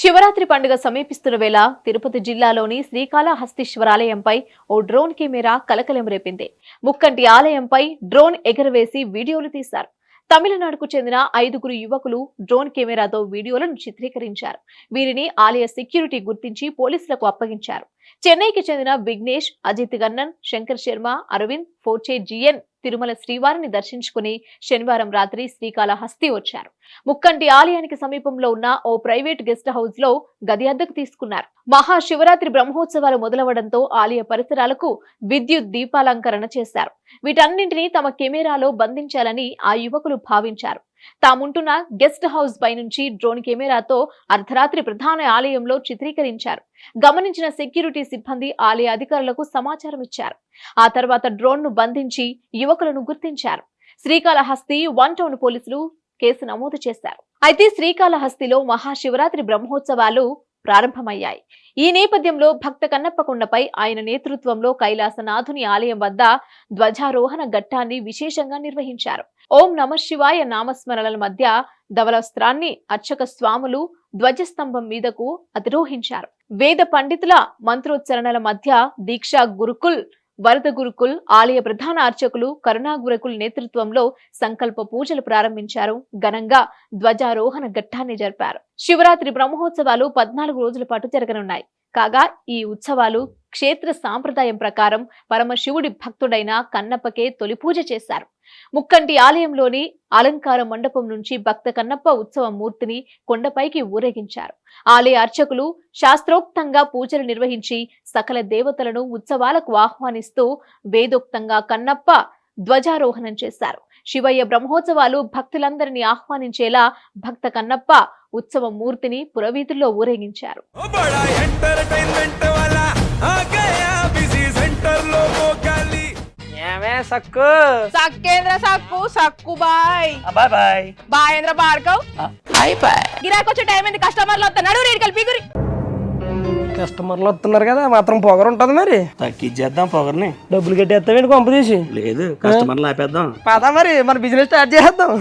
శివరాత్రి పండుగ సమీపిస్తున్న వేళ తిరుపతి జిల్లాలోని శ్రీకాళహస్తీశ్వరాలయంపై ఓ డ్రోన్ కెమెరా కలకలం రేపింది. ముక్కంటి ఆలయంపై డ్రోన్ ఎగరవేసి వీడియోలు తీశారు. తమిళనాడుకు చెందిన 5గురు యువకులు డ్రోన్ కెమెరాతో వీడియోలను చిత్రీకరించారు. వీరిని ఆలయ సెక్యూరిటీ గుర్తించి పోలీసులకు అప్పగించారు. చెన్నైకి చెందిన విఘ్నేష్, అజిత్ గన్నన్, శంకర్ శర్మ, అరవింద్, ఫోర్చే జిఎన్ తిరుమల శ్రీవారిని దర్శించుకుని శనివారం రాత్రి శ్రీకాళహస్తి వచ్చారు. ముక్కంటి ఆలయానికి సమీపంలో ఉన్న ఓ ప్రైవేట్ గెస్ట్ హౌస్ లో గది అద్దెకు తీసుకున్నారు. మహాశివరాత్రి బ్రహ్మోత్సవాలు మొదలవడంతో ఆలయ పరిసరాలకు విద్యుత్ దీపాలంకరణ చేశారు. వీటన్నింటినీ తమ కెమెరాలో బంధించాలని ఆ యువకులు భావించారు. తాముంటున్న గెస్ట్ హౌస్ పై నుంచి డ్రోన్ కెమెరాతో అర్ధరాత్రి ప్రధాన ఆలయంలో చిత్రీకరించారు. గమనించిన సెక్యూరిటీ సిబ్బంది ఆలయ అధికారులకు సమాచారం ఇచ్చారు. ఆ తర్వాత డ్రోన్ ను బంధించి యువకులను గుర్తించారు. శ్రీకాళహస్తి 1 టౌన్ పోలీసులు కేసు నమోదు చేశారు. అయితే శ్రీకాళహస్తిలో మహాశివరాత్రి బ్రహ్మోత్సవాలు ప్రారంభమయ్యాయి. ఈ నేపథ్యంలో భక్త కన్నప్ప కొండపై ఆయన నేతృత్వంలో కైలాసనాథుని ఆలయం వద్ద ధ్వజారోహణ ఘట్టాన్ని విశేషంగా నిర్వహించారు. ఓం నమః శివాయ నామస్మరణల మధ్య ధవళస్త్రాన్ని అర్చక స్వాములు ధ్వజస్తంభం మీదకు అధిరోహించారు. వేద పండితుల మంత్రోచ్చరణల మధ్య దీక్షా గురుకుల్, వరద గురుకుల్, ఆలయ ప్రధాన అర్చకులు కరుణా గురుకుల్ నేతృత్వంలో సంకల్ప పూజలు ప్రారంభించారు. ఘనంగా ధ్వజారోహణ ఘట్టాన్ని జరిపారు. శివరాత్రి బ్రహ్మోత్సవాలు 14 రోజుల పాటు జరగనున్నాయి. కాగా ఈ ఉత్సవాలు క్షేత్ర సాంప్రదాయం ప్రకారం పరమశివుడి భక్తుడైన కన్నప్పకే తొలి పూజ చేశారు. ముక్కంటి ఆలయంలోని అలంకార మండపం నుంచి భక్త కన్నప్ప ఉత్సవ మూర్తిని కొండపైకి ఊరేగించారు. ఆలయ అర్చకులు శాస్త్రోక్తంగా పూజలు నిర్వహించి సకల దేవతలను ఉత్సవాలకు ఆహ్వానిస్తూ వేదోక్తంగా కన్నప్ప ధ్వజారోహణం చేశారు. శివయ్య బ్రహ్మోత్సవాలు భక్తులందరినీ ఆహ్వానించేలా భక్త కన్నప్ప ఉత్సవ మూర్తిని పురవీధుల్లో ఊరేగించారు. సక్కు సక్కేంద్ర సక్కు సక్కు బాయ్ బాయ్ బాయ్ బాయేంద్ర భార్గవ్ బాయ్ బాయ్. గిరాకొచ్చే టైం ఏంది? కస్టమర్లు వస్తున్నాడు. రేడికల్ పిగురి కస్టమర్లు వస్తున్నారు కదా, మాత్రం పొగరు ఉంటది. మరి తగ్గించేద్దాం పొగర్ని. డబ్బులు కట్టేస్తామేంటి కొంప తీసి? లేదు, కస్టమర్లు ఆపేద్దాం. పదా మరి మన బిజినెస్ స్టార్ట్ చేద్దాం.